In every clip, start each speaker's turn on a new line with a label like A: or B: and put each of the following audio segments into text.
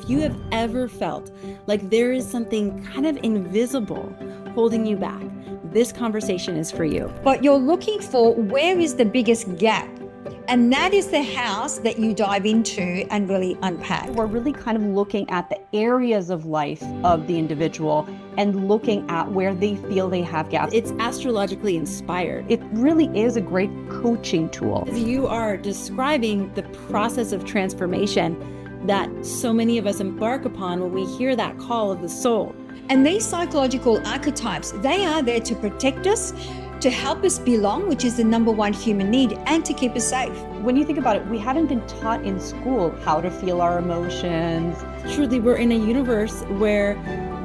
A: if you have ever felt like there is something kind of invisible holding you back, this conversation is for you.
B: But you're looking for where is the biggest gap. And that is the house that you dive into and really unpack.
C: We're really kind of looking at the areas of life of the individual and looking at where they feel they have gaps.
A: It's astrologically inspired.
C: It really is a great coaching tool.
A: You are describing the process of transformation that so many of us embark upon when we hear that call of the soul.
B: And these psychological archetypes, they are there to protect us, to help us belong, which is the number one human need, and to keep us safe.
C: When you think about it, we haven't been taught in school how to feel our emotions.
A: Truly, we're in a universe where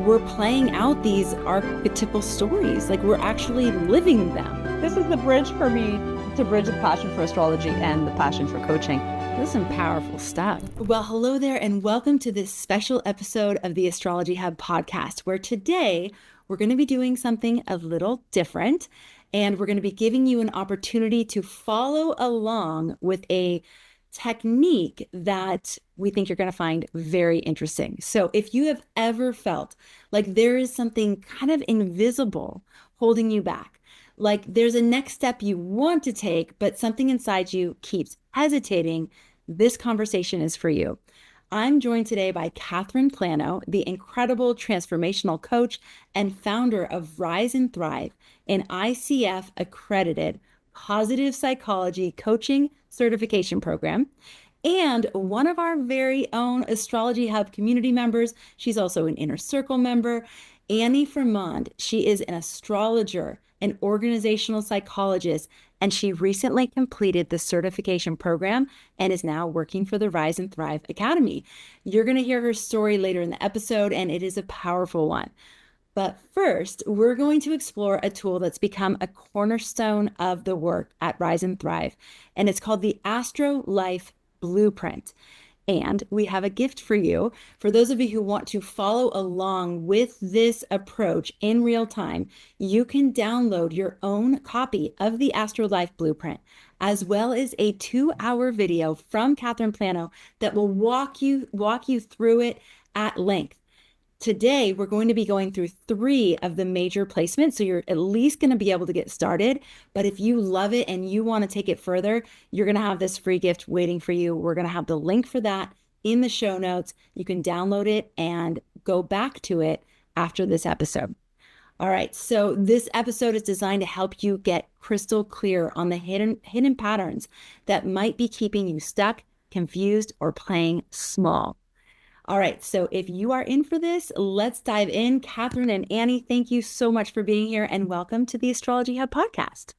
A: we're playing out these archetypal stories, like we're actually living them.
C: This is the bridge for me to bridge the passion for astrology and the passion for coaching.
A: This is some powerful stuff. Well, hello there, and welcome to this special episode of the Astrology Hub podcast, where today we're going to be doing something a little different. And we're going to be giving you an opportunity to follow along with a technique that we think you're going to find very interesting. So if you have ever felt like there is something kind of invisible holding you back, like there's a next step you want to take, but something inside you keeps hesitating, this conversation is for you. I'm joined today by Plano, the incredible transformational coach and founder of Rise and Thrive, an ICF accredited positive psychology coaching certification program, and one of our very own Astrology Hub community members. She's also an Inner Circle member, Annie Framand. She is an astrologer, an organizational psychologist, and she recently completed the certification program and is now working for the Rise and Thrive Academy. You're going to hear her story later in the episode, and it is a powerful one. But first, we're going to explore a tool that's become a cornerstone of the work at Rise and Thrive, and it's called the AstroLife Blueprint. And we have a gift for you. For those of you who want to follow along with this approach in real time, you can download your own copy of the AstroLife Blueprint, as well as a 2-hour video from Plano that will walk you through it at length. Today, we're going to be going through 3 of the major placements, so you're at least going to be able to get started. But if you love it and you want to take it further, you're going to have this free gift waiting for you. We're going to have the link for that in the show notes. You can download it and go back to it after this episode. All right, so this episode is designed to help you get crystal clear on the hidden patterns that might be keeping you stuck, confused, or playing small. All right, so if you are in for this, let's dive in. Catherine and Annie, thank you so much for being here, and welcome to the Astrology Hub podcast.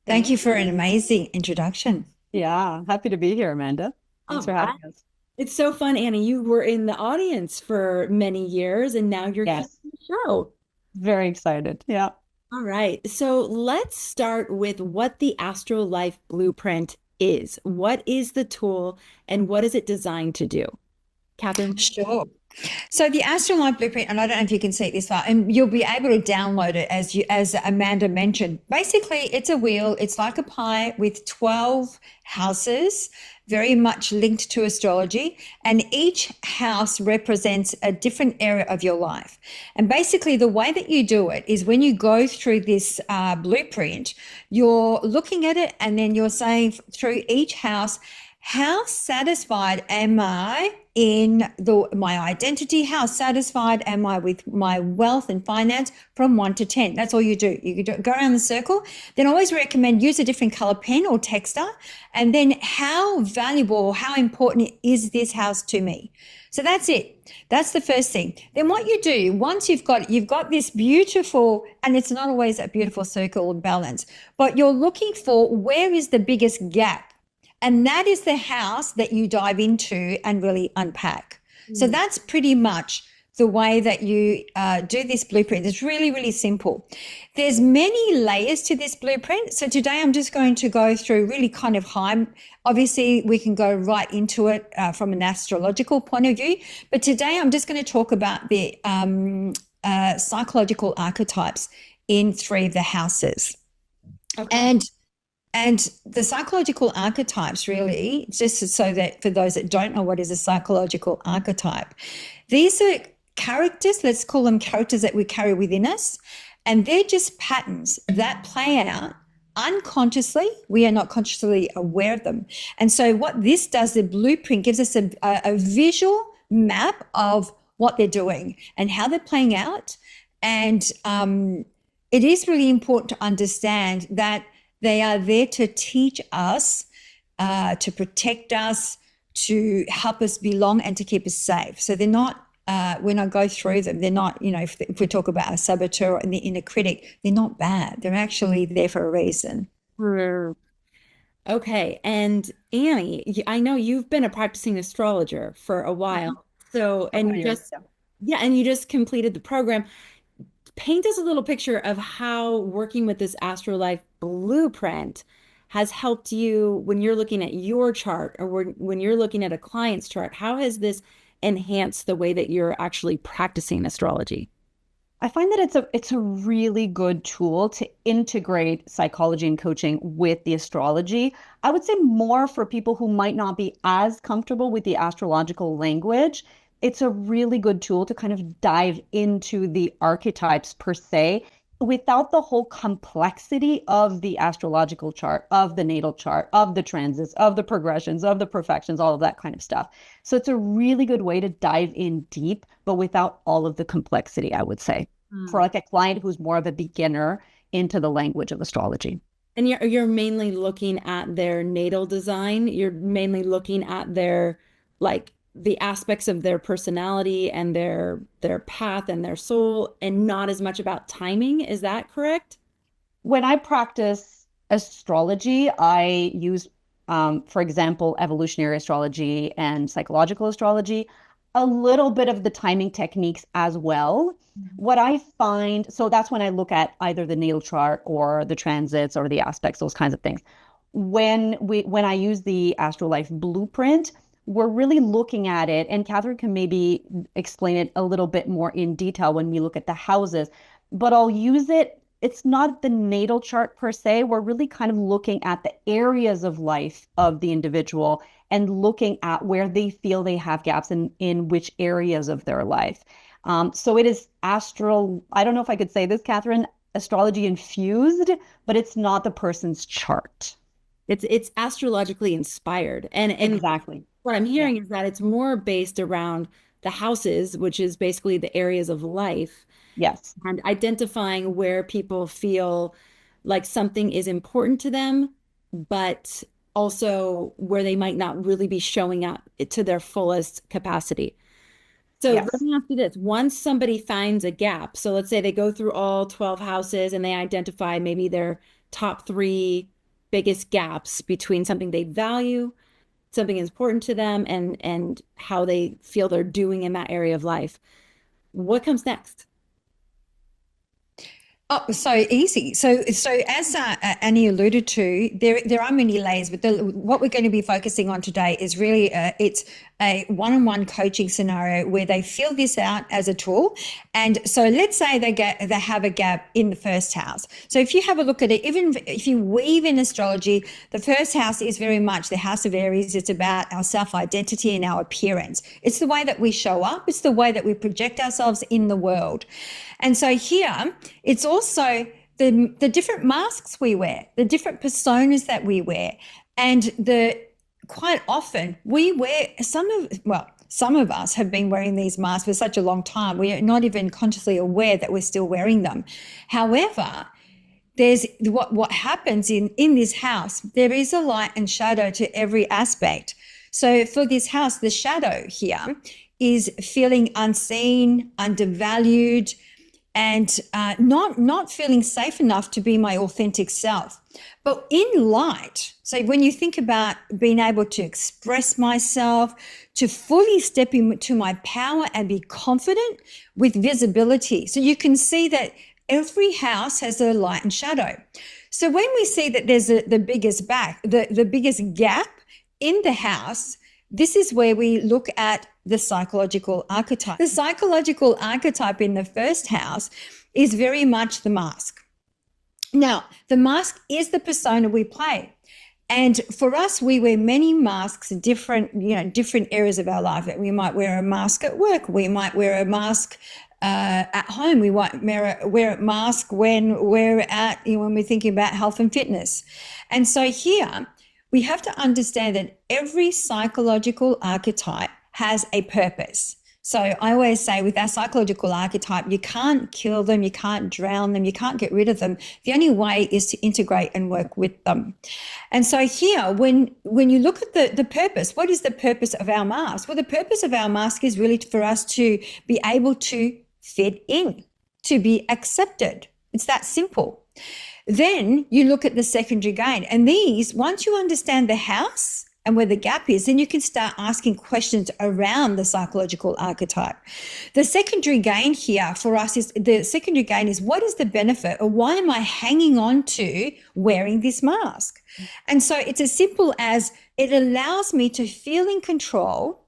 B: Thank you for an amazing introduction.
C: Yeah, happy to be here, Amanda. Thanks for having us.
A: It's so fun, Annie. You were in the audience for many years, and now you're here on the show.
C: Very excited. Yeah.
A: All right, so let's start with what the AstroLife Blueprint is. What is the tool, and what is it designed to do? Catherine?
B: Sure. So the AstroLife Blueprint, and I don't know if you can see it this far, and you'll be able to download it as Amanda mentioned. Basically, it's a wheel. It's like a pie with 12 houses, very much linked to astrology, and each house represents a different area of your life. And basically, the way that you do it is when you go through this blueprint, you're looking at it, and then you're saying through each house, how satisfied am I in my identity? How satisfied am I with my wealth and finance from 1 to 10? That's all you do. You go around the circle. Then I always recommend use a different color pen or texter. And then how valuable or how important is this house to me? So that's it. That's the first thing. Then what you do, once you've got this beautiful, and it's not always a beautiful circle of balance, but you're looking for where is the biggest gap. And that is the house that you dive into and really unpack. So that's pretty much the way that you do this blueprint. It's really, really simple. There's many layers to this blueprint. So today I'm just going to go through really kind of high. Obviously, we can go right into it from an astrological point of view. But today I'm just going to talk about the psychological archetypes in 3 of the houses. Okay. And the psychological archetypes, really, just so that for those that don't know what is a psychological archetype, these are characters, let's call them characters that we carry within us. And they're just patterns that play out unconsciously. We are not consciously aware of them. And so what this does, the blueprint gives us a visual map of what they're doing and how they're playing out. And it is really important to understand that they are there to teach us, to protect us, to help us belong and to keep us safe. So they're not, when I go through them, they're not, if we talk about a saboteur and the inner critic, they're not bad. They're actually there for a reason.
A: Okay. And Annie, I know you've been a practicing astrologer for a while. So, and you just completed the program. Paint us a little picture of how working with this AstroLife blueprint has helped you when you're looking at your chart or when you're looking at a client's chart. How has this enhanced the way that you're actually practicing astrology?
C: I find that it's a really good tool to integrate psychology and coaching with the astrology. I would say more for people who might not be as comfortable with the astrological language. It's a really good tool to kind of dive into the archetypes per se without the whole complexity of the astrological chart, of the natal chart, of the transits, of the progressions, of the perfections, all of that kind of stuff. So it's a really good way to dive in deep, but without all of the complexity, I would say, for like a client who's more of a beginner into the language of astrology.
A: And you're mainly looking at their natal design. You're mainly looking at their the aspects of their personality and their path and their soul, and not as much about timing. Is that correct?
C: When I practice astrology, I use, for example, evolutionary astrology and psychological astrology, a little bit of the timing techniques as well. What I find, so that's when I look at either the natal chart or the transits or the aspects, those kinds of things. When I use the AstroLife blueprint, we're really looking at it, and Catherine can maybe explain it a little bit more in detail when we look at the houses, but I'll use it. It's not the natal chart per se. We're really kind of looking at the areas of life of the individual and looking at where they feel they have gaps in which areas of their life. So it is I don't know if I could say this, Catherine, astrology infused, but it's not the person's chart.
A: It's astrologically inspired. And
C: exactly.
A: What I'm hearing is that it's more based around the houses, which is basically the areas of life.
C: Yes.
A: And identifying where people feel like something is important to them, but also where they might not really be showing up to their fullest capacity. So
C: Yes.
A: let me ask you this. Once somebody finds a gap, so let's say they go through all 12 houses and they identify maybe their top 3 biggest gaps between something they value, something important to them, and how they feel they're doing in that area of life. What comes next?
B: Oh, so easy. So as Annie alluded to, there are many layers, but what we're going to be focusing on today is really it's a one-on-one coaching scenario where they fill this out as a tool. And so let's say they have a gap in the first house. So if you have a look at it, even if you weave in astrology, the first house is very much the house of Aries. It's about our self-identity and our appearance. It's the way that we show up. It's the way that we project ourselves in the world. And so here, it's also the different masks we wear, the different personas that we wear, and quite often we wear some of us have been wearing these masks for such a long time. We are not even consciously aware that we're still wearing them. However, there's what happens in this house. There is a light and shadow to every aspect. So for this house, the shadow here is feeling unseen, undervalued, and not feeling safe enough to be my authentic self. But in light, so when you think about being able to express myself, to fully step into my power and be confident with visibility. So you can see that every house has a light and shadow. So when we see that there's the biggest gap in the house, this is where we look at the psychological archetype. The psychological archetype in the first house is very much the mask. Now, the mask is the persona we play. And for us, we wear many masks, different areas of our life. We might wear a mask at work. We might wear a mask at home. We might wear a mask when we're when we're thinking about health and fitness. And so here, we have to understand that every psychological archetype has a purpose. So I always say with our psychological archetype, you can't kill them, you can't drown them, you can't get rid of them. The only way is to integrate and work with them. And so here, when you look at the purpose, what is the purpose of our mask? Well, the purpose of our mask is really for us to be able to fit in, to be accepted. It's that simple. Then you look at the secondary gain. And these, once you understand the house and where the gap is, then you can start asking questions around the psychological archetype. The secondary gain here for us is what is the benefit, or why am I hanging on to wearing this mask? And so it's as simple as it allows me to feel in control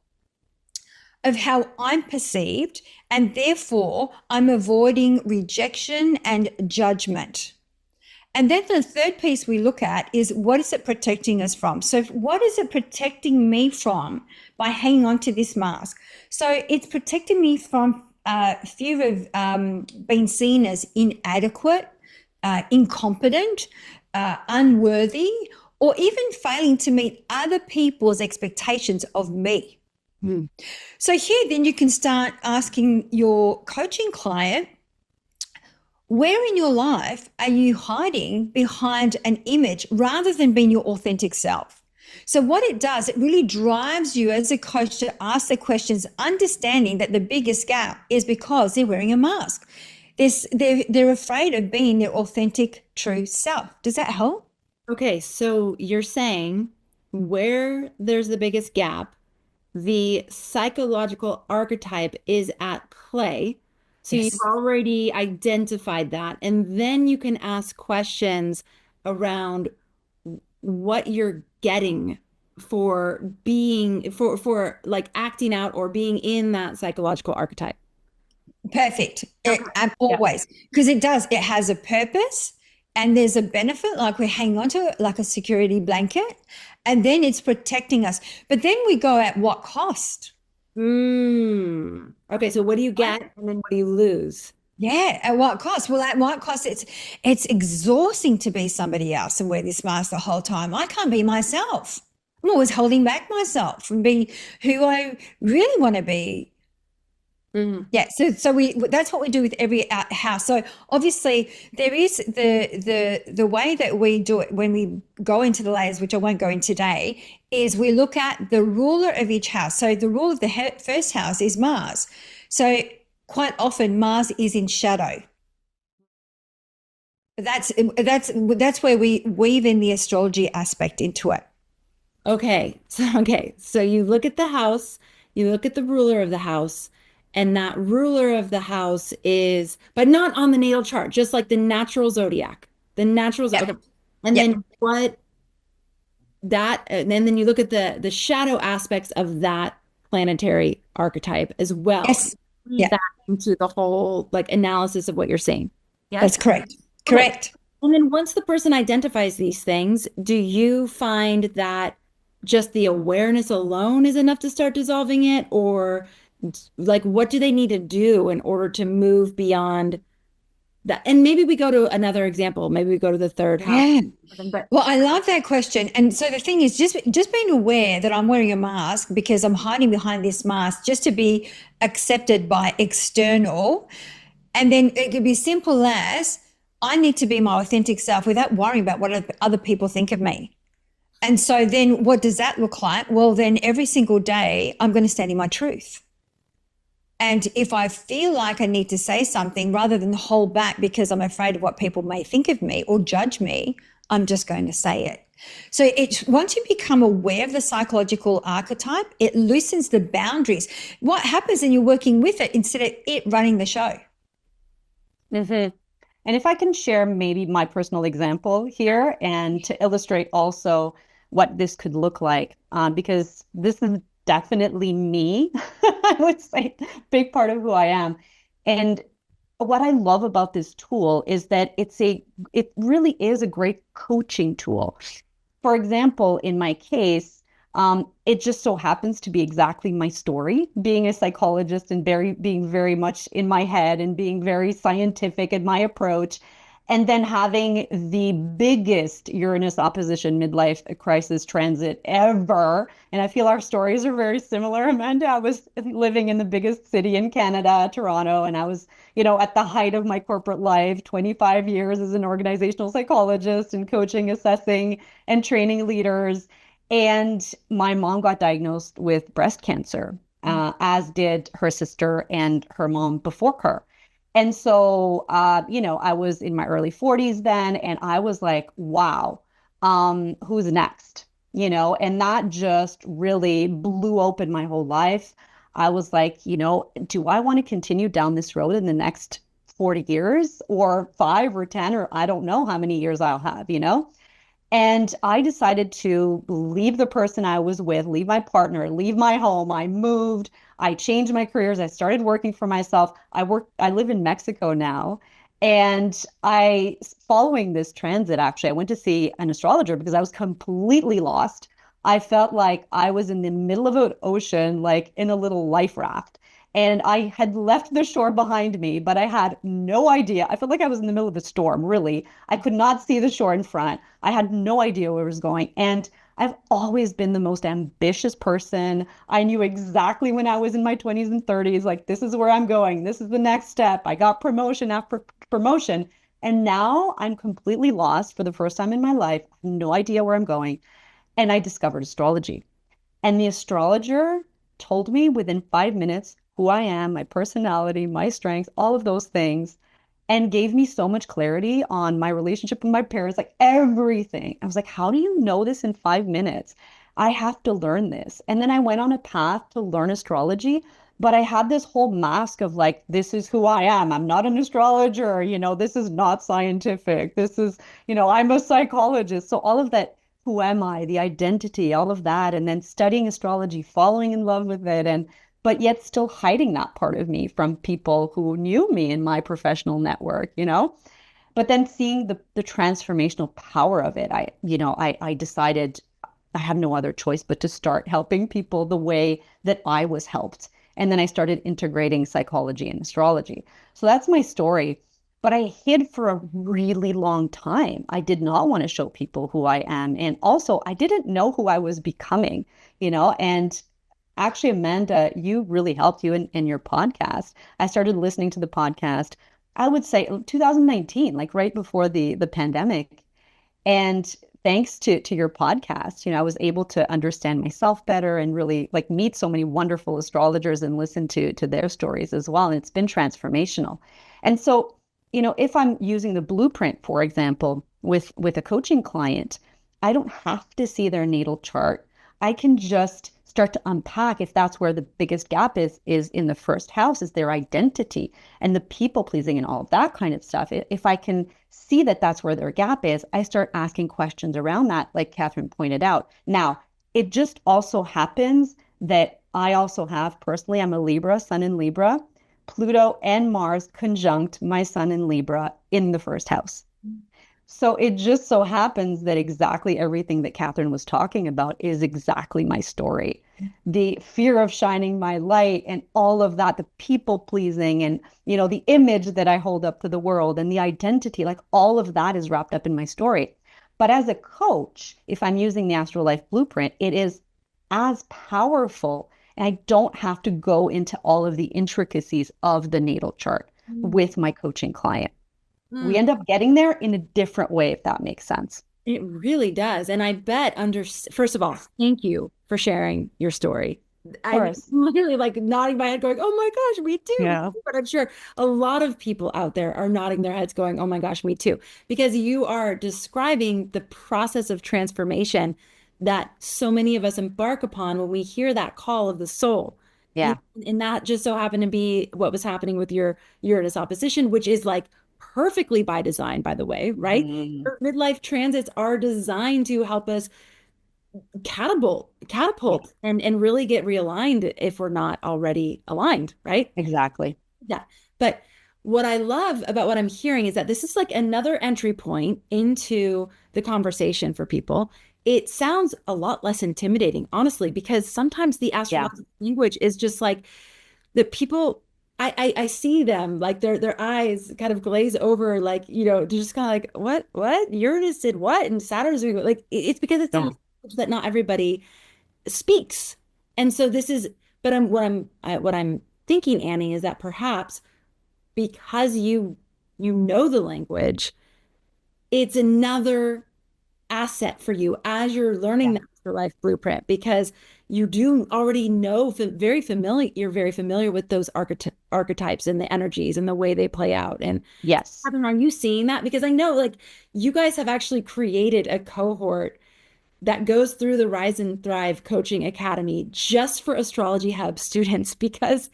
B: of how I'm perceived, and therefore I'm avoiding rejection and judgment. And then the third piece we look at is, what is it protecting us from? So what is it protecting me from by hanging on to this mask? So it's protecting me from fear of being seen as inadequate, incompetent, unworthy, or even failing to meet other people's expectations of me. So here then you can start asking your coaching client, where in your life are you hiding behind an image rather than being your authentic self? So what it does, it really drives you as a coach to ask the questions, understanding that the biggest gap is because they're wearing a mask. They're afraid of being their authentic, true self. Does that help?
A: Okay, so you're saying where there's the biggest gap, the psychological archetype is at play. So
B: Yes.
A: you've already identified that. And then you can ask questions around what you're getting for being, for like acting out or being in that psychological archetype.
B: Perfect.
A: Okay.
B: Always. Because it has a purpose and there's a benefit, like we're hanging on to it like a security blanket, and then it's protecting us. But then we go, at what cost?
A: Okay, so what do you get and then what do you lose?
B: Yeah, at what cost? Well, at what cost? It's exhausting to be somebody else and wear this mask the whole time. I can't be myself. I'm always holding back myself from being who I really want to be. Yeah, so that's what we do with every house. So obviously there is the way that we do it when we go into the layers, which I won't go in today, is we look at the ruler of each house. So the rule of the first house is Mars. So quite often Mars is in shadow. That's where we weave in the astrology aspect into it.
A: Okay, so you look at the house, you look at the ruler of the house, and that ruler of the house is, but not on the natal chart, just like the natural zodiac, the natural zodiac. And then and then you look at the shadow aspects of that planetary archetype as well.
B: Yes. Yeah.
A: That into the whole like analysis of what you're saying. Yes.
B: That's correct. Correct.
A: Okay. And then once the person identifies these things, do you find that just the awareness alone is enough to start dissolving it? Or like, what do they need to do in order to move beyond that? And maybe we go to another example. Maybe we go to the third house.
B: Yeah.
A: But
B: Well, I love that question. And so the thing is, just being aware that I'm wearing a mask because I'm hiding behind this mask just to be accepted by external. And then it could be simple as, I need to be my authentic self without worrying about what other people think of me. And so then what does that look like? Well, then every single day I'm going to stand in my truth. And if I feel like I need to say something, rather than hold back because I'm afraid of what people may think of me or judge me, I'm just going to say it. So once you become aware of the psychological archetype, it loosens the boundaries. What happens when you're working with it instead of it running the show?
C: And if I can share maybe my personal example here and to illustrate also what this could look like, because this is definitely me, I would say, big part of who I am. And what I love about this tool is that it really is a great coaching tool. For example, in my case, it just so happens to be exactly my story, being a psychologist and being very much in my head and being very scientific in my approach. And then having the biggest Uranus opposition midlife crisis transit ever. And I feel our stories are very similar. Amanda, I was living in the biggest city in Canada, Toronto, and I was, at the height of my corporate life, 25 years as an organizational psychologist and coaching, assessing, and training leaders. And my mom got diagnosed with breast cancer, as did her sister and her mom before her. And so, I was in my early 40s then, and I was like, wow, who's next? And that just really blew open my whole life. I was like, do I want to continue down this road in the next 40 years or 5 or 10, or I don't know how many years I'll have? And I decided to leave the person I was with, leave my partner, leave my home. I moved, I changed my careers. I started working for myself. I live in Mexico now. And following this transit, actually, I went to see an astrologer because I was completely lost. I felt like I was in the middle of an ocean, like in a little life raft. And I had left the shore behind me, but I had no idea. I felt like I was in the middle of a storm, really. I could not see the shore in front. I had no idea where I was going. And I've always been the most ambitious person. I knew exactly when I was in my 20s and 30s, like, this is where I'm going. This is the next step. I got promotion after promotion. And now I'm completely lost for the first time in my life. I have no idea where I'm going. And I discovered astrology. And the astrologer told me within 5 minutes who I am, my personality, my strengths, all of those things, and gave me so much clarity on my relationship with my parents, like everything. I was like, how do you know this in 5 minutes? I have to learn this. And then I went on a path to learn astrology, but I had this whole mask of like, this is who I am. I'm not an astrologer. This is not scientific. This is, I'm a psychologist. So all of that, who am I, the identity, all of that, and then studying astrology, falling in love with it, and but yet still hiding that part of me from people who knew me in my professional network. But then seeing the transformational power of it, I decided I have no other choice but to start helping people the way that I was helped. And then I started integrating psychology and astrology. So that's my story. But I hid for a really long time. I did not want to show people who I am. And also, I didn't know who I was becoming. And actually, Amanda, you really helped in your podcast. I started listening to the podcast, I would say 2019, like right before the pandemic. And thanks to your podcast, I was able to understand myself better and really like meet so many wonderful astrologers and listen to their stories as well. And it's been transformational. And so, if I'm using the blueprint, for example, with a coaching client, I don't have to see their natal chart. I can just start to unpack if that's where the biggest gap is in the first house, is their identity and the people pleasing and all of that kind of stuff. If I can see that that's where their gap is, I start asking questions around that, like Catherine pointed out. Now, it just also happens that I also have, personally, I'm a Libra, Sun in Libra, Pluto and Mars conjunct my Sun in Libra in the first house. So it just so happens that exactly everything that Catherine was talking about is exactly my story. The fear of shining my light and all of that, the people pleasing and, the image that I hold up to the world and the identity, like all of that is wrapped up in my story. But as a coach, if I'm using the AstroLife blueprint, it is as powerful. And I don't have to go into all of the intricacies of the natal chart with my coaching client. We end up getting there in a different way, if that makes sense.
A: It really does. And I bet first of all, thank you for sharing your story. I'm literally like nodding my head going, oh my gosh, me too.
C: Yeah.
A: But I'm sure a lot of people out there are nodding their heads going, oh my gosh, me too. Because you are describing the process of transformation that so many of us embark upon when we hear that call of the soul.
C: Yeah.
A: And that just so happened to be what was happening with your Uranus opposition, which is like perfectly by design, by the way, right? Midlife transits are designed to help us catapult and really get realigned if we're not already aligned, right?
C: Exactly.
A: Yeah. But what I love about what I'm hearing is that this is like another entry point into the conversation for people. It sounds a lot less intimidating, honestly, because sometimes the
C: Yeah.
A: astrological language is just like the people I see them like their eyes kind of glaze over, like, they're just kind of like, what? Uranus did what? And Saturn's doing what? Like it's because it's a
C: Yeah.
A: language that not everybody speaks. And so this is, but what I'm thinking, Annie, is that perhaps because you know the language, it's another asset for you as you're learning the afterlife blueprint, because you do already know, very familiar, you're very familiar with those archetypes and the energies and the way they play out. And
C: Yes.
A: Catherine, are you seeing that? Because I know, like, you guys have actually created a cohort that goes through the Rise and Thrive Coaching Academy just for Astrology Hub students, because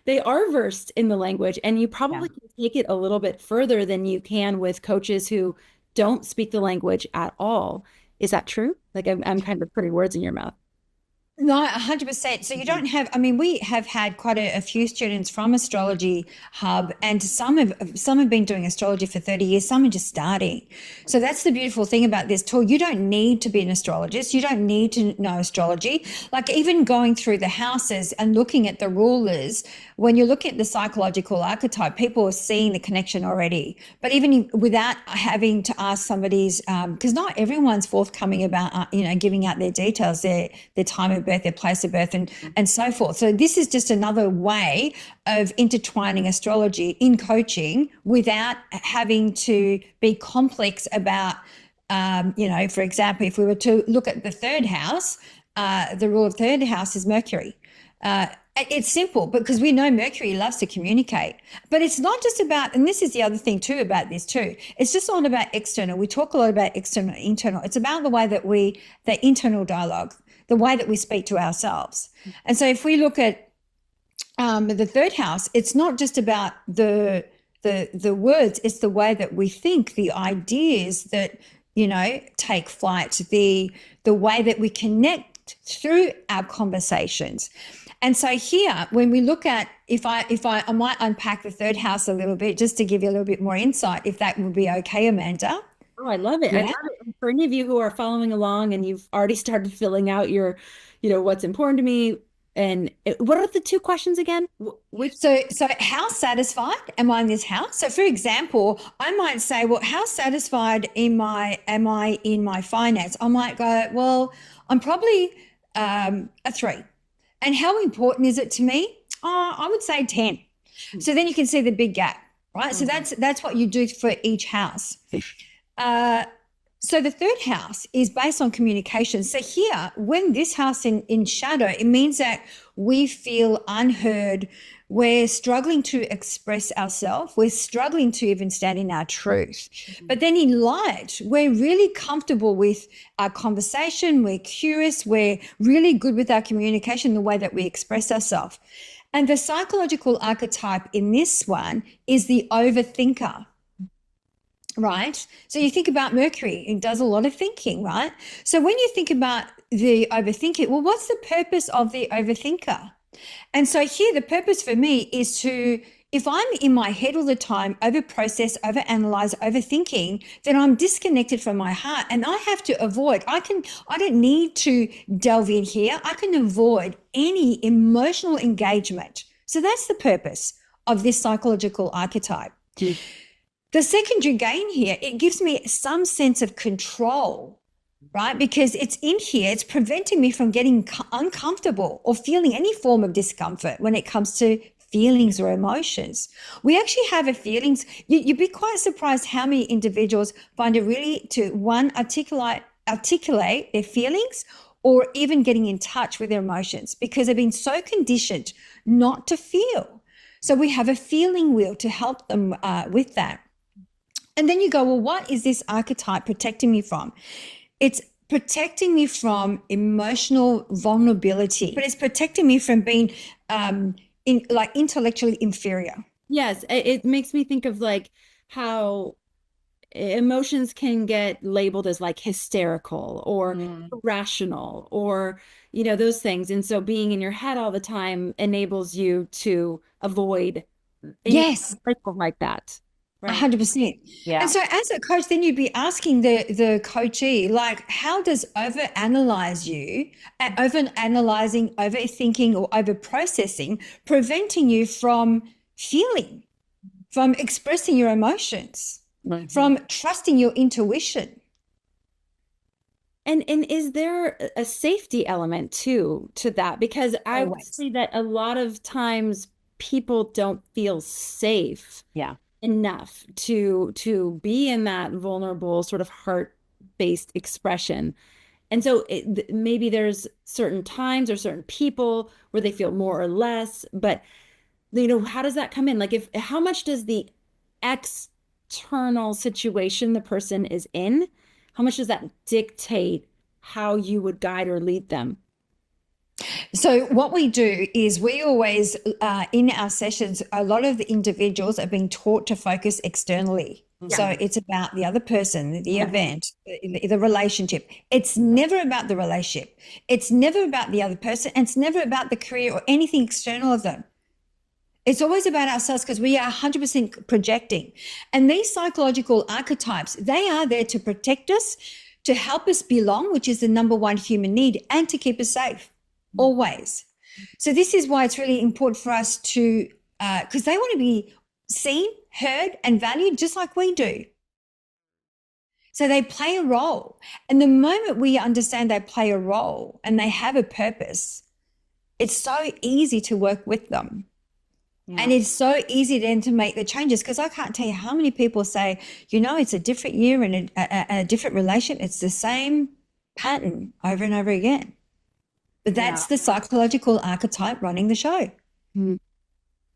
A: they are versed in the language, and you
C: Yeah.
A: probably can take it a little bit further than you can with coaches who don't speak the language at all. Is that true? Like, I'm kind of putting words in your mouth.
B: No, 100%. So you don't have, I mean, we have had quite a few students from Astrology Hub, and some have been doing astrology for 30 years, some are just starting. So that's the beautiful thing about this tool. You don't need to be an astrologist. You don't need to know astrology. Like, even going through the houses and looking at the rulers, when you look at the psychological archetype, people are seeing the connection already. But even without having to ask somebody's, because not everyone's forthcoming about, giving out their details, their time of birth, their place of birth, and so forth. So this is just another way of intertwining astrology in coaching without having to be complex about, for example, if we were to look at the third house, the rule of third house is Mercury. It's simple because we know Mercury loves to communicate, but it's not just about, and this is the other thing too about this too, it's just not about external. We talk a lot about external, internal. It's about the way that the internal dialogue, the way that we speak to ourselves. And so if we look at the third house, it's not just about the words, it's the way that we think, the ideas that, take flight, the way that we connect through our conversations. And so here, when we look at, I might unpack the third house a little bit just to give you a little bit more insight, if that would be okay, Amanda.
A: Oh, I love it. I
B: Yeah.
A: love it. And for any of you who are following along and you've already started filling out your, what's important to me. And what are the two questions again?
B: So how satisfied am I in this house? So for example, I might say, well, how satisfied am I in my finance? I might go, well, I'm probably a 3. And how important is it to me? Oh, I would say 10. So then you can see the big gap, right? So that's what you do for each house. So the third house is based on communication. So here, when this house in shadow, it means that we feel unheard. We're struggling to express ourselves. We're struggling to even stand in our truth. But then in light, we're really comfortable with our conversation. We're curious. We're really good with our communication, the way that we express ourselves. And the psychological archetype in this one is the overthinker. Right? So you think about Mercury, it does a lot of thinking, right? So when you think about the overthinking, well, what's the purpose of the overthinker? And so here, the purpose for me is to, if I'm in my head all the time, over-process, over-analyze, overthinking, then I'm disconnected from my heart, and I have to avoid. I don't need to delve in here. I can avoid any emotional engagement. So that's the purpose of this psychological archetype. The secondary gain here, it gives me some sense of control, right? Because it's in here, it's preventing me from getting uncomfortable or feeling any form of discomfort when it comes to feelings or emotions. We actually have a feelings. You'd be quite surprised how many individuals find it really to, one, articulate their feelings, or even getting in touch with their emotions, because they've been so conditioned not to feel. So we have a feeling wheel to help them with that. And then you go, well, what is this archetype protecting me from? It's protecting me from emotional vulnerability, but it's protecting me from being intellectually inferior.
A: Yes, it makes me think of like how emotions can get labeled as like hysterical or irrational or, those things. And so being in your head all the time enables you to avoid
B: Yes.
A: Cycle like that. Right.
B: 100%.
C: Yeah.
B: And so as a coach, then you'd be asking the coachee, like, how does overanalyze you, overanalyzing, overthinking, or overprocessing preventing you from feeling, from expressing your emotions, from trusting your intuition?
A: And is there a safety element too to that? Because I would
B: Always.
A: say that a lot of times people don't feel safe
C: Yeah.
A: enough to be in that vulnerable sort of heart-based expression. And so maybe there's certain times or certain people where they feel more or less, but how does that come in? Like how much does the external situation the person is in, how much does that dictate how you would guide or lead them?
B: So what we do is we always, in our sessions, a lot of the individuals are being taught to focus externally. Yeah. So it's about the other person, the event, the relationship. It's never about the relationship. It's never about the other person. And it's never about the career or anything external of them. It's always about ourselves because we are 100% projecting. And these psychological archetypes, they are there to protect us, to help us belong, which is the number one human need, and to keep us safe. Always. So this is why it's really important for us to, because they want to be seen, heard, and valued just like we do. So they play a role. And the moment we understand they play a role and they have a purpose, it's so easy to work with them. Yeah. And it's so easy then to make the changes, because I can't tell you how many people say, it's a different year and a different relation. It's the same pattern over and over again. But that's the psychological archetype running the show.
C: Mm-hmm.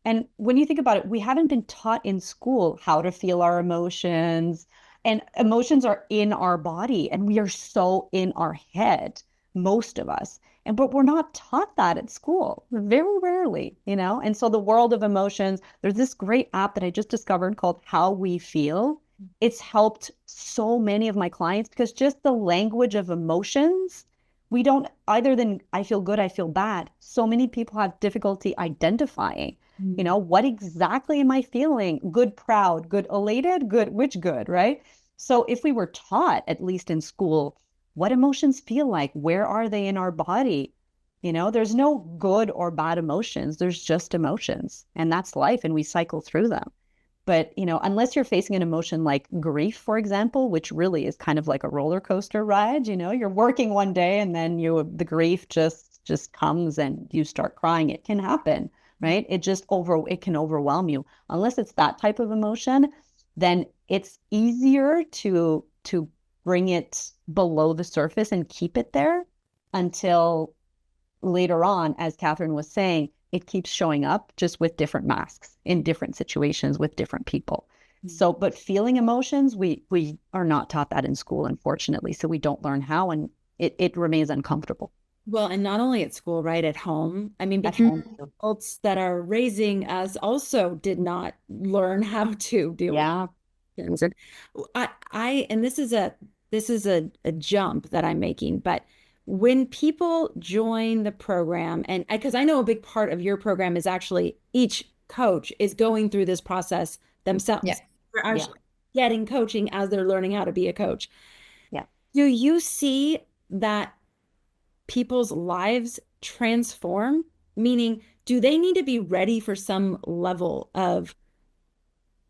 C: And when you think about it, we haven't been taught in school how to feel our emotions. And emotions are in our body, and we are so in our head, most of us. But we're not taught that at school, very rarely, And so the world of emotions, there's this great app that I just discovered called How We Feel. It's helped so many of my clients because just the language of emotions, we don't, either than I feel good, I feel bad. So many people have difficulty identifying, what exactly am I feeling? Good, proud, good, elated, good, which good, right? So if we were taught, at least in school, what emotions feel like, where are they in our body? There's no good or bad emotions. There's just emotions, and that's life, and we cycle through them. But, unless you're facing an emotion like grief, for example, which really is kind of like a roller coaster ride, you're working one day and then the grief just comes and you start crying. It can happen, right? It can overwhelm you. Unless it's that type of emotion, then it's easier to bring it below the surface and keep it there until later on, as Catherine was saying, it keeps showing up just with different masks in different situations with different people. Mm-hmm. So, but feeling emotions, we are not taught that in school, unfortunately. So we don't learn how, and it remains uncomfortable.
A: Well, and not only at school, right? At home. I mean, because adults that are raising us also did not learn how to deal with things. And and this is a jump that I'm making, but when people join the program, and because I know a big part of your program is actually each coach is going through this process themselves. Yeah. They're actually getting coaching as they're learning how to be a coach.
C: Yeah.
A: Do you see that people's lives transform? Meaning, do they need to be ready for some level of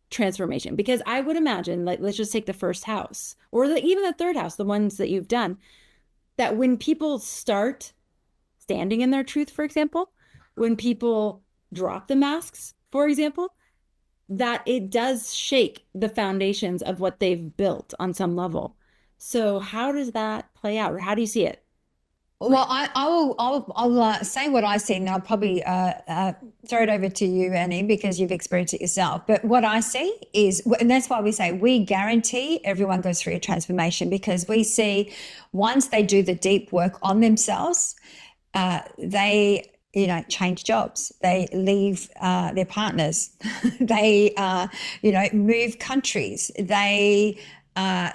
A: transformation? Because I would imagine, like, let's just take the first house or even the third house, the ones that you've done, that when people start standing in their truth, for example, when people drop the masks, for example, that it does shake the foundations of what they've built on some level. So how does that play out, or how do you see it?
B: Well, I'll say what I see, and I'll probably throw it over to you, Annie, because you've experienced it yourself. But what I see is, and that's why we say we guarantee everyone goes through a transformation, because we see once they do the deep work on themselves, they change jobs, they leave their partners, they move countries, they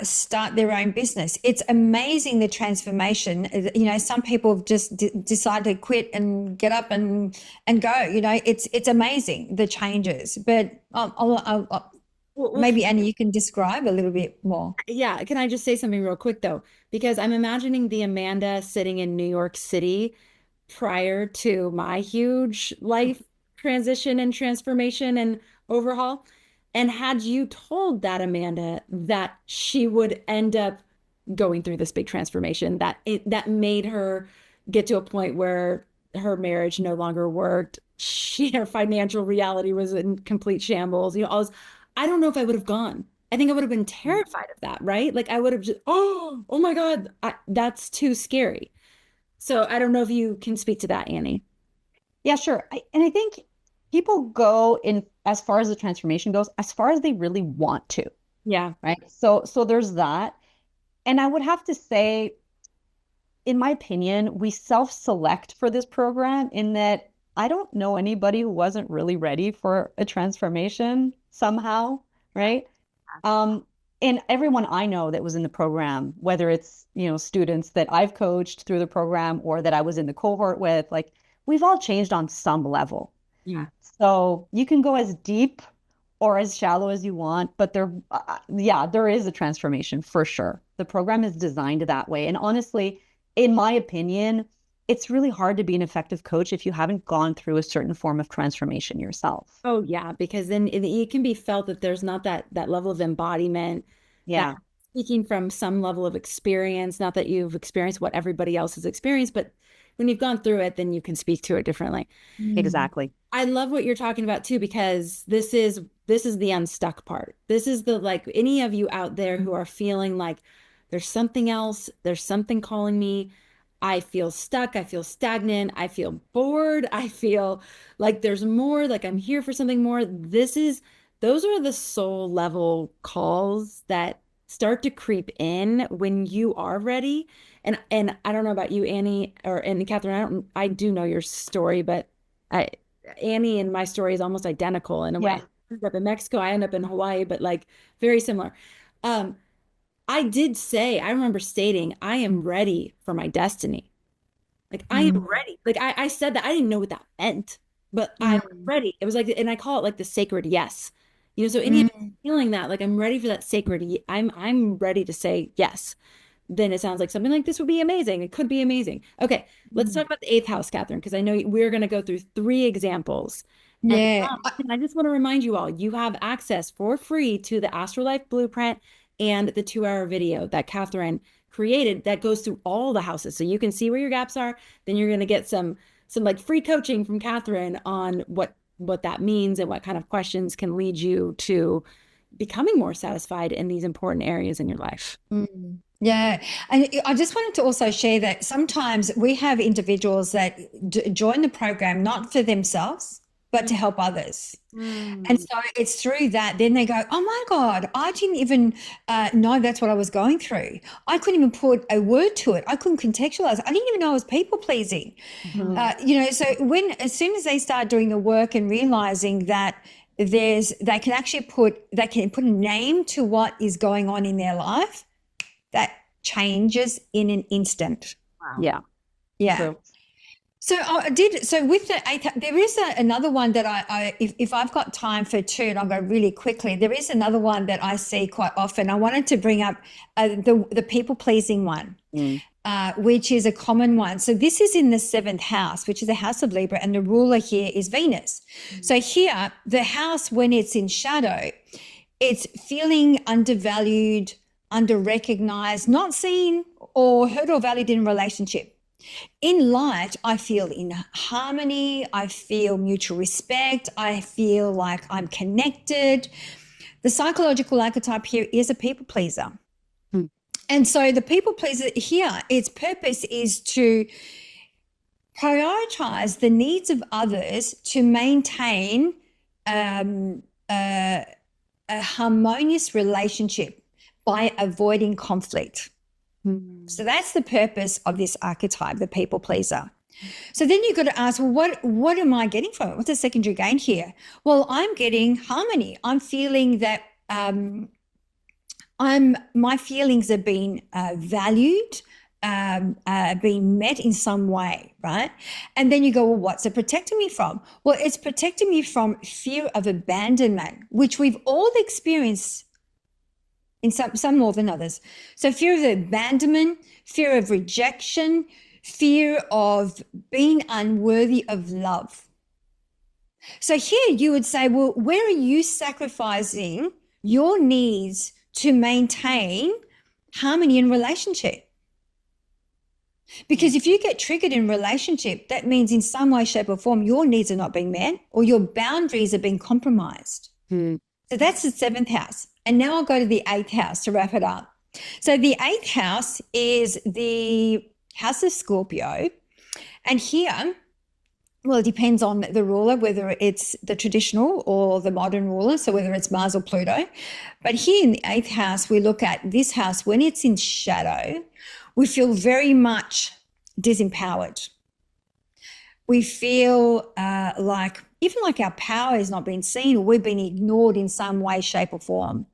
B: start their own business. It's amazing, the transformation. You know, some people have just decide to quit and get up and go. You know, it's amazing, the changes. But maybe Annie, you can describe a little bit more.
A: Yeah, can I just say something real quick though? Because I'm imagining the Amanda sitting in New York City prior to my huge life transition and transformation and overhaul. And had you told that Amanda that she would end up going through this big transformation, that made her get to a point where her marriage no longer worked, her financial reality was in complete shambles, all this, I don't know if I would have gone. I think I would have been terrified of that, right? Like I would have just, oh my God, that's too scary. So I don't know if you can speak to that, Annie.
C: Yeah, sure. And I think people go in as far as the transformation goes, as far as they really want to,
A: Yeah.
C: right? So there's that. And I would have to say, in my opinion, we self-select for this program in that I don't know anybody who wasn't really ready for a transformation somehow, right? And everyone I know that was in the program, whether it's, students that I've coached through the program or that I was in the cohort with, like we've all changed on some level.
A: Yeah.
C: So you can go as deep or as shallow as you want, but there is a transformation for sure. The program is designed that way. And honestly, in my opinion, it's really hard to be an effective coach if you haven't gone through a certain form of transformation yourself.
A: Oh yeah, because then it can be felt that there's not that level of embodiment.
C: Yeah.
A: That speaking from some level of experience, not that you've experienced what everybody else has experienced, but when you've gone through it, then you can speak to it differently.
C: Exactly.
A: I love what you're talking about too, because this is the unstuck part. This is the, like, any of you out there who are feeling like there's something else, there's something calling me. I feel stuck. I feel stagnant. I feel bored. I feel like there's more, like I'm here for something more. Those are the soul level calls that start to creep in when you are ready. And I don't know about you, Annie, and Catherine, I do know your story, but Annie and my story is almost identical in a way. I ended up in Mexico, I ended up in Hawaii, but like very similar. I remember stating, I am ready for my destiny. Like I am ready. Like I said that I didn't know what that meant, but I'm ready. It was like, and I call it like the sacred yes. So any of you feeling that, like I'm ready for that sacred, I'm ready to say yes. Then it sounds like something like this would be amazing. It could be amazing. Okay, let's talk about the eighth house, Catherine, because I know we're going to go through 3 examples.
B: Yeah.
A: And I just want to remind you all, you have access for free to the AstroLife Blueprint and the 2-hour video that Catherine created that goes through all the houses. So you can see where your gaps are. Then you're going to get some like free coaching from Catherine on what that means and what kind of questions can lead you to becoming more satisfied in these important areas in your life.
B: Yeah. And I just wanted to also share that sometimes we have individuals that join the program not for themselves, but to help others. And so it's through that, then they go, oh my God, I didn't even know that's what I was going through. I couldn't even put a word to it. I couldn't contextualize. I didn't even know I was people pleasing. So as soon as they start doing the work and realizing that they can put a name to what is going on in their life, that changes in an instant.
A: Wow.
C: Yeah.
B: Yeah.
C: True.
B: So with the eighth, there is another one that if I've got time for 2, and I'll go really quickly, there is another one that I see quite often. I wanted to bring up the people pleasing one, which is a common one. So this is in the 7th house, which is the house of Libra, and the ruler here is Venus. So here, the house, when it's in shadow, it's feeling undervalued, under-recognized, not seen or heard or valued in a relationship. In light, I feel in harmony, I feel mutual respect, I feel like I'm connected. The psychological archetype here is a people pleaser. And so the people pleaser here, its purpose is to prioritize the needs of others to maintain a harmonious relationship by avoiding conflict. So that's the purpose of this archetype, the people pleaser. So then you've got to ask, well, what am I getting from it? What's the secondary gain here? Well, I'm getting harmony. I'm feeling that I'm my feelings are being valued, being met in some way, right? And then you go, well, what's it protecting me from? Well, it's protecting me from fear of abandonment, which we've all experienced in some more than others. So fear of abandonment, fear of rejection, fear of being unworthy of love. So here you would say, well, where are you sacrificing your needs to maintain harmony in relationship? Because if you get triggered in relationship, that means in some way, shape, or form, your needs are not being met or your boundaries are being compromised. So that's the 7th house. And now I'll go to the 8th house to wrap it up. So the 8th house is the house of Scorpio. And here, well, it depends on the ruler, whether it's the traditional or the modern ruler, so whether it's Mars or Pluto. But here in the 8th house, we look at this house, when it's in shadow, we feel very much disempowered. We feel even like our power is not being seen, or we've been ignored in some way, shape, or form.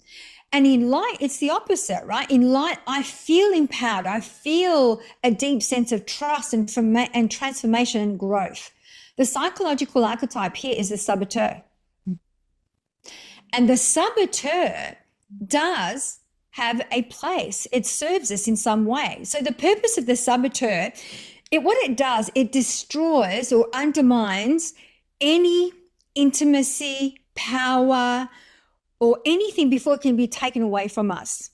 B: And in light, it's the opposite, right? In light, I feel empowered. I feel a deep sense of trust and transformation and growth. The psychological archetype here is the saboteur. And the saboteur does have a place. It serves us in some way. So the purpose of the saboteur, what it does, it destroys or undermines any intimacy, power, or anything before it can be taken away from us.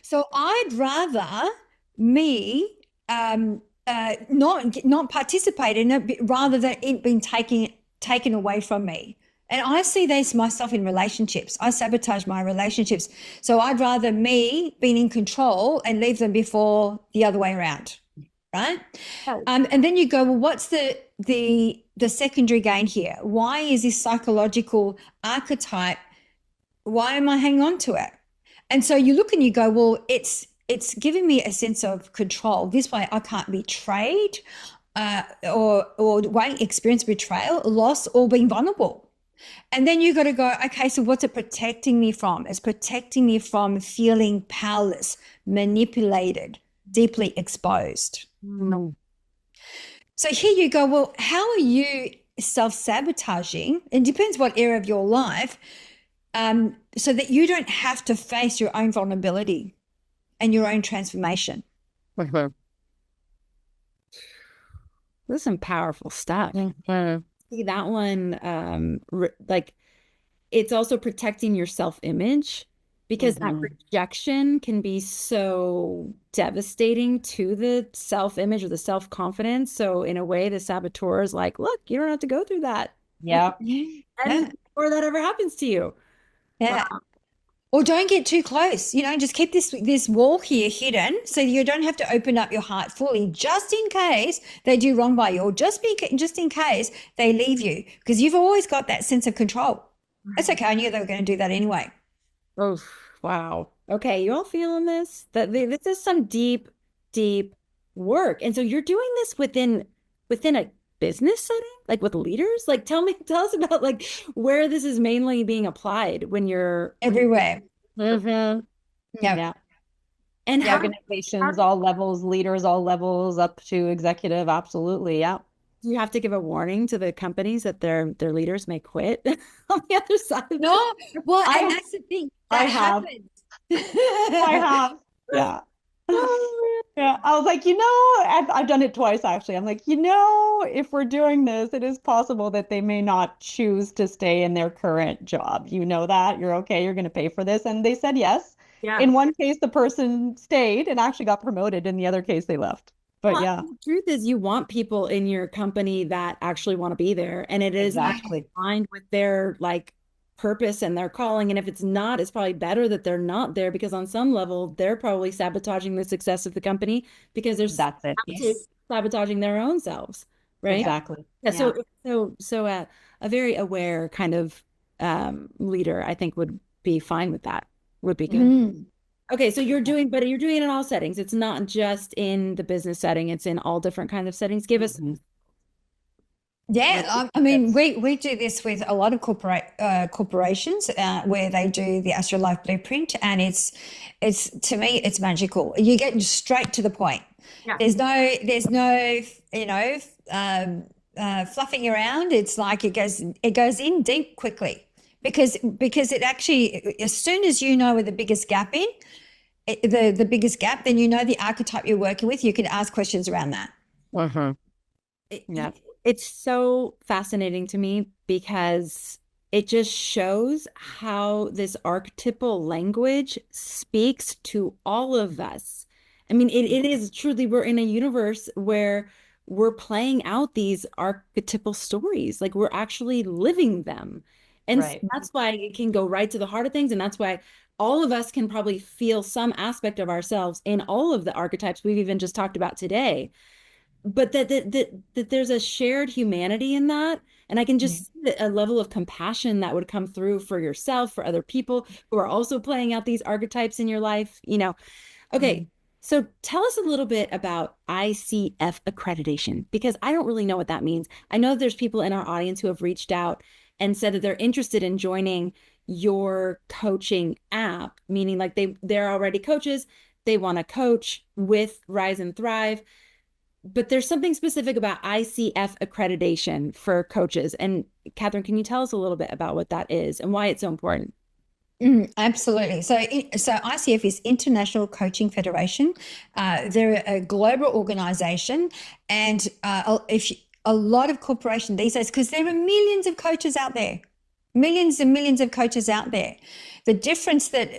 B: So I'd rather me not participate in it, rather than it being taken away from me. And I see this myself in relationships. I sabotage my relationships. So I'd rather me being in control and leave them before the other way around, right? And then you go, well, what's the secondary gain here? Why is this psychological archetype, why am I hanging on to it? And so you look and you go, well, it's giving me a sense of control. This way I can't be betrayed or won't experience betrayal, loss, or being vulnerable. And then you got to go, okay, so what's it protecting me from? It's protecting me from feeling powerless, manipulated, deeply exposed. So here you go, well, how are you self-sabotaging? It depends what area of your life, so that you don't have to face your own vulnerability and your own transformation.
A: This is some powerful stuff. See, that one, like, it's also protecting your self-image, because that rejection can be so devastating to the self-image or the self-confidence. So in a way, the saboteur is like, look, you don't have to go through that.
C: Yeah.
A: Or that ever happens to you.
B: Yeah. Wow. Or don't get too close, just keep this wall here hidden, so you don't have to open up your heart fully, just in case they do wrong by you, or just in case they leave you, because you've always got that sense of control. That's okay. I knew they were going to do that anyway.
A: Oh, wow. Okay. You all feeling this? This is some deep, deep work. And so you're doing this within a business setting, like with leaders? Like, tell us about like where this is mainly being applied when you're
B: everywhere.
C: Yeah. And organizations, all levels, leaders, all levels, up to executive. Absolutely. Yeah.
A: You have to give a warning to the companies that their leaders may quit on the other side.
B: No, well, and that's the thing. That happens.
C: I have. Yeah. Yeah, I was like, I've done it twice, actually. I'm like, if we're doing this, it is possible that they may not choose to stay in their current job. You know that. You're okay. You're going to pay for this. And they said yes.
A: Yeah.
C: In one case, the person stayed and actually got promoted. In the other case, they left. But
A: well,
C: yeah.
A: The truth is, you want people in your company that actually want to be there. And it is
C: exactly
A: aligned with their purpose and their calling. And if it's not, it's probably better that they're not there, because on some level they're probably sabotaging the success of the company, because they're sabotaging their own selves, right?
C: Exactly.
A: Yeah. So a very aware kind of leader, I think, would be fine with that. Would be good. Okay, so you're doing it in all settings. It's not just in the business setting, it's in all different kinds of settings. Give us
B: Yeah, I mean, we do this with a lot of corporations where they do the AstroLife blueprint, and it's to me it's magical. You get straight to the point.
A: Yeah.
B: There's no you know fluffing around. It's like it goes in deep quickly because it actually, as soon as you know where the biggest gap in the biggest gap, then you know the archetype you're working with. You can ask questions around that.
C: Mm-hmm.
A: It-
C: Yeah.
A: It's so fascinating to me because it just shows how this archetypal language speaks to all of us. I mean, it is truly, we're in a universe where we're playing out these archetypal stories, like we're actually living them. And
C: Right.
A: that's why it can go right to the heart of things. And that's why all of us can probably feel some aspect of ourselves in all of the archetypes we've even just talked about today, but that there's a shared humanity in that, and I can
B: Yeah.
A: just see a level of compassion that would come through for yourself, for other people who are also playing out these archetypes in your life, okay. So tell us a little bit about ICF accreditation, because I don't really know what that means. I know that there's people in our audience who have reached out and said that they're interested in joining your coaching app, meaning like they're already coaches, they want to coach with Rise and Thrive, but there's something specific about ICF accreditation for coaches. And Catherine, can you tell us a little bit about what that is and why it's so important?
B: Absolutely. So ICF is International Coaching Federation. They're a global organization, and if a lot of corporations these days, because there are millions of coaches out there, millions and millions of coaches out there. The difference that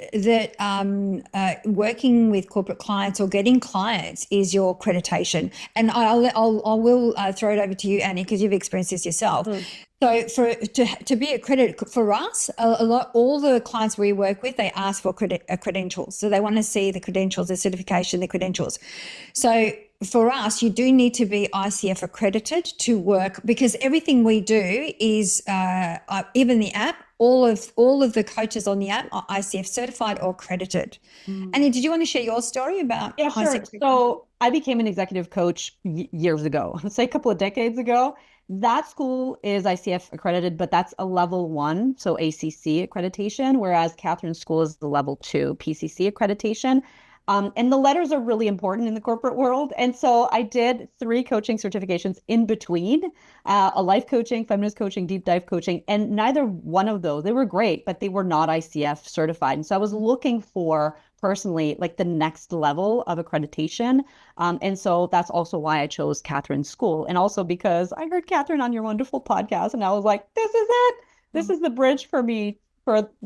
B: working with corporate clients or getting clients is your accreditation. And I will throw it over to you, Annie, because you've experienced this yourself. So to be accredited for us, all the clients we work with, they ask for credentials. So they want to see the credentials, the certification, the credentials. So for us, you do need to be ICF accredited to work, because everything we do is even the app. All of the coaches on the app are ICF certified or accredited. Annie, did you want to share your story about
C: Yeah, sure.
B: ICF?
C: So I became an executive coach years ago, let's say a couple of decades ago. That school is ICF accredited, but that's a level 1, so ACC accreditation, whereas Catherine's school is the level 2 PCC accreditation. And the letters are really important in the corporate world. And so I did 3 coaching certifications in between, a life coaching, feminist coaching, deep dive coaching, and neither one of those, they were great, but they were not ICF certified. And so I was looking for personally like the next level of accreditation. And so that's also why I chose Catherine's school. And also because I heard Catherine on your wonderful podcast, and I was like, this is it. This is the bridge for me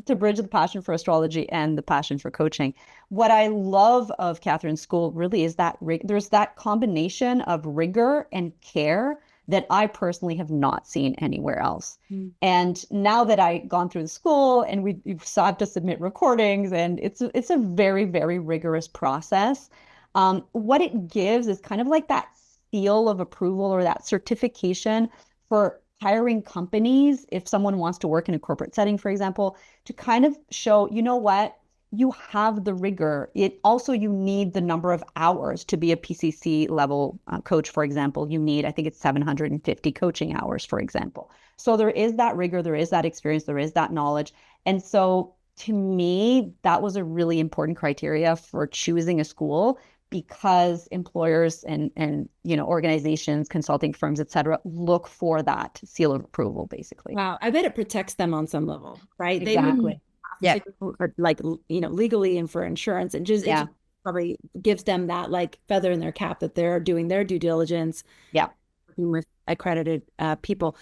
C: to bridge the passion for astrology and the passion for coaching. What I love of Catherine's school really is that there's that combination of rigor and care that I personally have not seen anywhere else. And now that I've gone through the school and we have to submit recordings, and it's a very, very rigorous process. What it gives is kind of like that seal of approval or that certification for hiring companies, if someone wants to work in a corporate setting, for example, to kind of show, you know what, you have the rigor. It also, you need the number of hours to be a PCC level coach, for example. You need, I think it's 750 coaching hours, for example. So there is that rigor, there is that experience, there is that knowledge. And so to me, that was a really important criteria for choosing a school, because employers and organizations, consulting firms, et cetera, look for that seal of approval, basically.
A: Wow, I bet it protects them on some level, right?
C: Exactly.
A: They like legally and for insurance, and it just probably gives them that like feather in their cap that they're doing their due diligence.
C: Yeah.
A: Working with accredited people.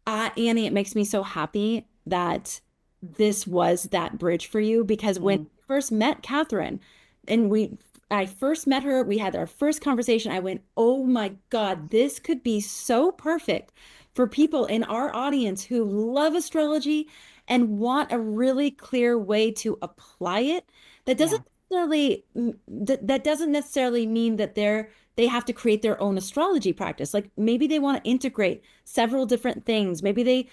A: Annie, it makes me so happy that this was that bridge for you, because when I first met Catherine and I first met her, we had our first conversation, I went, oh my God, this could be so perfect for people in our audience who love astrology and want a really clear way to apply it. That doesn't necessarily that doesn't necessarily mean that they have to create their own astrology practice. Like maybe they want to integrate several different things. Maybe they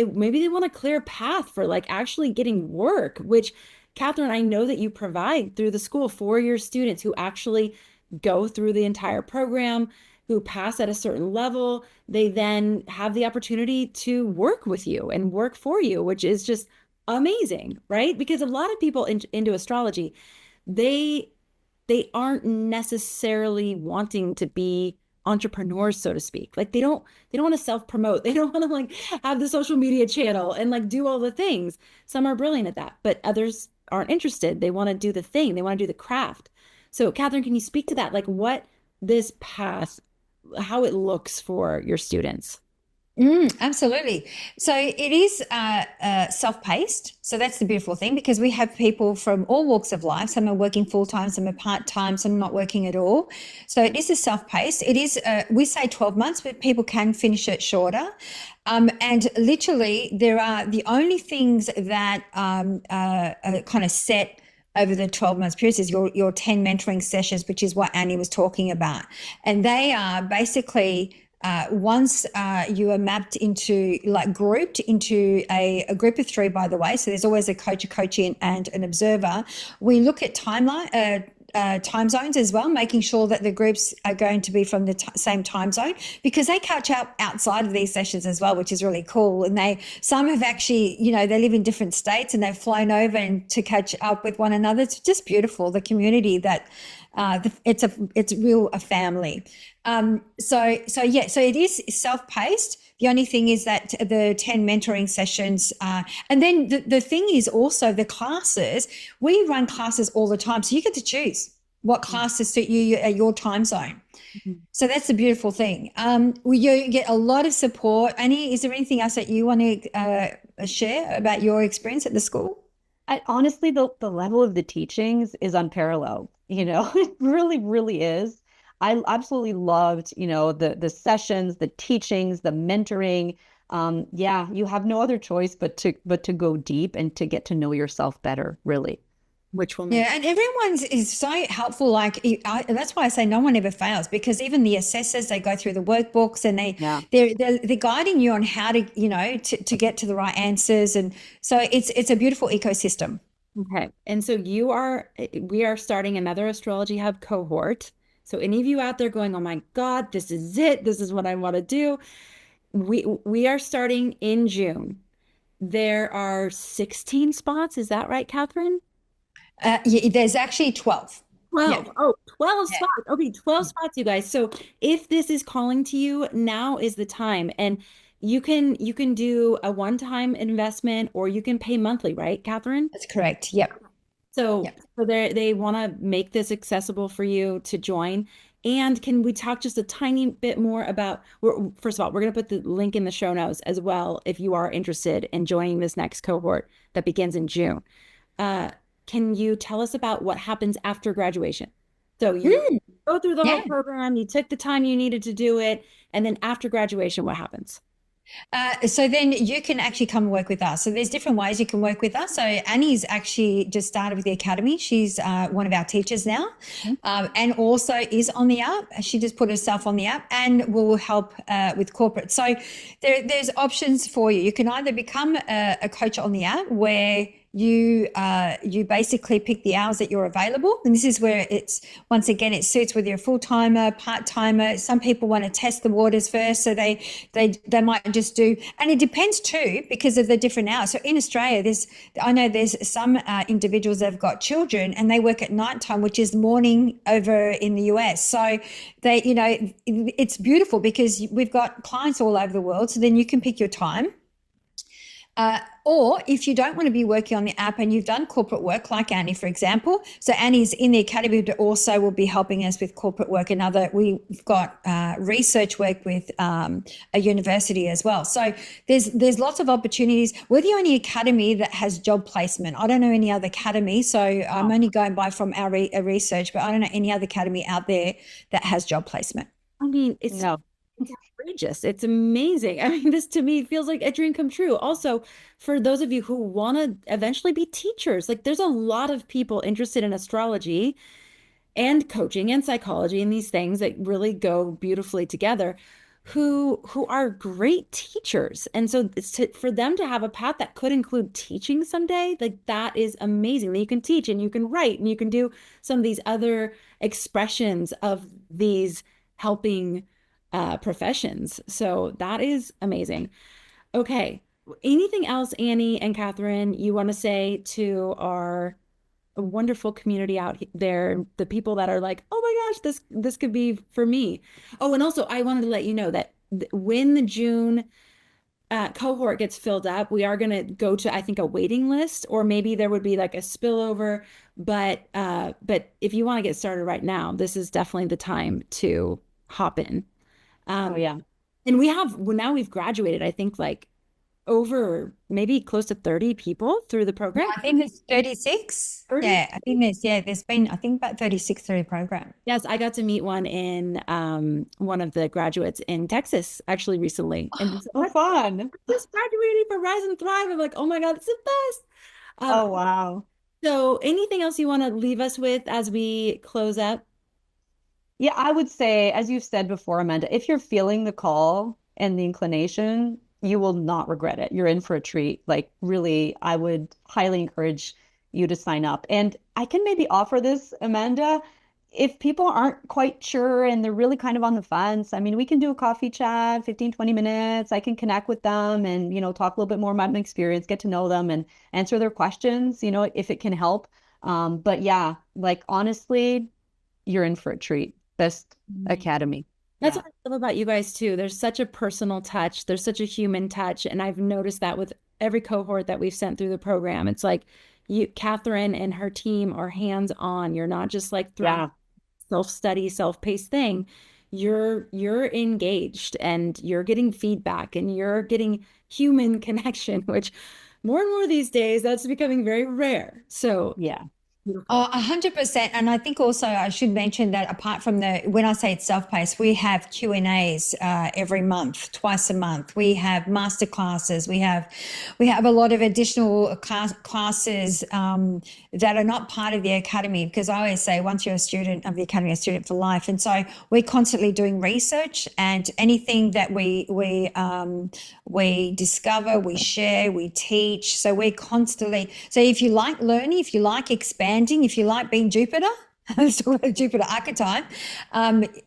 A: want a clear path for like actually getting work, which Catherine, I know that you provide through the school for your students who actually go through the entire program, who pass at a certain level, they then have the opportunity to work with you and work for you, which is just amazing, right? Because a lot of people into astrology, they they aren't necessarily wanting to be entrepreneurs, so to speak. Like they don't want to self-promote. They don't want to like have the social media channel and like do all the things. Some are brilliant at that, but others aren't interested. They want to do the thing. They want to do the craft. So, Catherine, can you speak to that? Like what this path, how it looks for your students?
B: Absolutely. So it is self-paced. So that's the beautiful thing because we have people from all walks of life. Some are working full-time, some are part-time, some not working at all. So it is a self-paced. It is, we say 12 months, but people can finish it shorter. And literally, there are the only things that are kind of set over the 12 months period is your 10 mentoring sessions, which is what Annie was talking about. And they are basically once you are mapped into, like grouped into a group of three, by the way, so there's always a coachee and an observer. We look at time zones as well, making sure that the groups are going to be from the same time zone because they catch up outside of these sessions as well, which is really cool. And some have actually, they live in different states and they've flown over and to catch up with one another. It's just beautiful, the community that it's real a family. So it is self-paced. The only thing is that the 10 mentoring sessions, and then the thing is also the classes, we run classes all the time. So you get to choose what classes suit you at your time zone. Mm-hmm. So that's the beautiful thing. You get a lot of support. Annie, is there anything else that you want to share about your experience at the school?
C: Honestly, the level of the teachings is unparalleled. It really, really is. I absolutely loved, the sessions, the teachings, the mentoring. Yeah, you have no other choice but to go deep and to get to know yourself better, really.
A: Which will make
B: and everyone's is so helpful. Like that's why I say no one ever fails because even the assessors, they go through the workbooks and they're guiding you on how to to get to the right answers, and so it's a beautiful ecosystem.
A: Okay, and so we are starting another Astrology Hub cohort. So any of you out there going, oh my God, this is it. This is what I want to do. We are starting in June. There are 16 spots. Is that right, Catherine?
B: There's actually 12.
A: 12. Yeah. Oh, 12 spots. Okay, 12 spots, you guys. So if this is calling to you, now is the time. And you can do a one-time investment or you can pay monthly, right, Catherine?
B: That's correct. Yep.
A: So they want to make this accessible for you to join. And can we talk just a tiny bit more about, first of all, we're going to put the link in the show notes as well if you are interested in joining this next cohort that begins in June. Can you tell us about what happens after graduation? So you go through the whole program, you took the time you needed to do it, and then after graduation, what happens?
B: So then you can actually come and work with us. So there's different ways you can work with us. So Annie's actually just started with the academy. She's one of our teachers now, and also is on the app. She just put herself on the app and will help with corporate. So there's options for you. You can either become a coach on the app where you basically pick the hours that you're available, and this is where it's once again it suits whether you're a full-timer, part-timer. Some people want to test the waters first, so they might just do, and it depends too because of the different hours. So in Australia, I know there's some individuals that have got children and they work at nighttime, which is morning over in the US. So it's beautiful because we've got clients all over the world. So then you can pick your time. Or if you don't want to be working on the app and you've done corporate work like Annie, for example. So Annie's in the academy, but also will be helping us with corporate work. We've got research work with a university as well. So there's lots of opportunities. We're the only academy that has job placement. I don't know any other academy. So I'm only going by from our research, but I don't know any other academy out there that has job placement.
A: I mean, it's outrageous. It's amazing. I mean, this to me feels like a dream come true. Also, for those of you who want to eventually be teachers, like there's a lot of people interested in astrology and coaching and psychology and these things that really go beautifully together who are great teachers. And so for them to have a path that could include teaching someday, like that is amazing that you can teach and you can write and you can do some of these other expressions of these helping professions. So that is amazing. Okay. Anything else, Annie and Catherine, you want to say to our wonderful community out there, the people that are like, oh my gosh, this could be for me. Oh, and also I wanted to let you know that when the June cohort gets filled up, we are going to go to, I think, a waiting list, or maybe there would be like a spillover. But if you want to get started right now, this is definitely the time to hop in.
C: Oh yeah.
A: And now we've graduated, I think, like over maybe close to 30 people through the program.
B: I think it's 36.
A: 30?
B: Yeah, I think there's been, I think about 36 through the program.
A: Yes, I got to meet one of the graduates in Texas actually recently. And
C: Oh, fun.
A: just graduating from Rise and Thrive. I'm like, oh my God, it's the best.
C: Oh, wow.
A: So anything else you want to leave us with as we close up?
C: Yeah, I would say, as you've said before, Amanda, if you're feeling the call and the inclination, you will not regret it. You're in for a treat. Like, really, I would highly encourage you to sign up. And I can maybe offer this, Amanda, if people aren't quite sure and they're really kind of on the fence. I mean, we can do a coffee chat, 15, 20 minutes. I can connect with them and, talk a little bit more about my experience, get to know them and answer their questions, if it can help. But yeah, like, honestly, you're in for a treat. Best Academy.
A: That's what I love about you guys too. There's such a personal touch. There's such a human touch. And I've noticed that with every cohort that we've sent through the program. It's like Catherine and her team are hands-on. You're not just like throwing self-study, self-paced thing. You're engaged and you're getting feedback and you're getting human connection, which more and more these days, that's becoming very rare. So
C: yeah.
B: Oh, 100%. And I think also I should mention that apart from when I say it's self-paced, we have Q&As every month, twice a month. We have master classes. We have a lot of additional classes that are not part of the academy, because I always say once you're a student of the academy, a student for life. And so we're constantly doing research, and anything that we discover, we share, we teach. So we're constantly, so if you like learning, if you like expanding, if you like being Jupiter, let's talk about Jupiter archetype.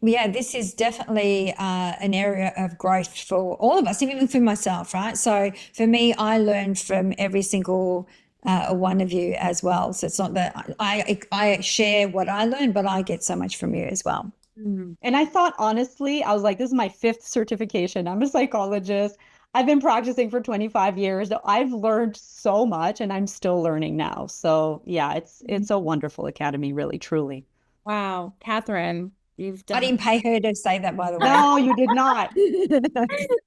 B: This is definitely an area of growth for all of us, even for myself, right? So for me, I learn from every single one of you as well. So it's not that I share what I learn, but I get so much from you as well.
C: And I thought, honestly, I was like, this is my 5th certification. I'm a psychologist. I've been practicing for 25 years. I've learned so much and I'm still learning now. So yeah, it's a wonderful academy, really, truly.
A: wow, Catherine,
B: I didn't pay her to say that, by the way.
C: No, you did not.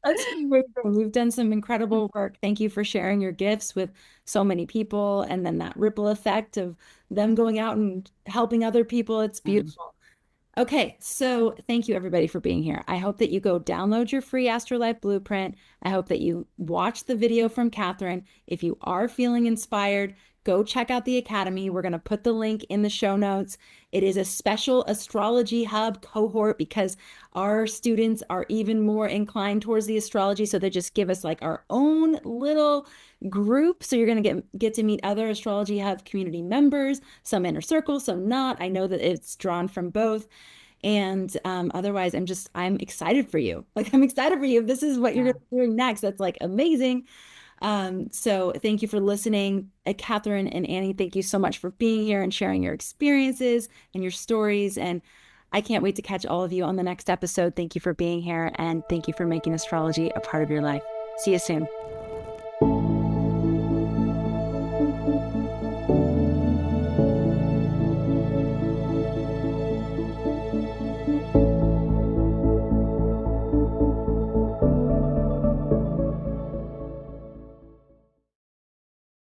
A: That's amazing. You've done some incredible work. Thank you for sharing your gifts with so many people, and then that ripple effect of them going out and helping other people. It's beautiful. Okay, so thank you everybody for being here. I hope that you go download your free AstroLife blueprint. I hope that you watch the video from Catherine. If you are feeling inspired, go check out the Academy. We're going to put the link in the show notes. It is a special Astrology Hub cohort because our students are even more inclined towards the astrology. So they just give us like our own little group. So you're going to get to meet other Astrology Hub community members, some inner circle, some not. I know that it's drawn from both. And otherwise, I'm excited for you. Like, I'm excited for you. If this is what you're doing next, that's like amazing. So thank you for listening. Catherine and Annie, thank you so much for being here and sharing your experiences and your stories. And I can't wait to catch all of you on the next episode. Thank you for being here, and thank you for making astrology a part of your life. See you soon.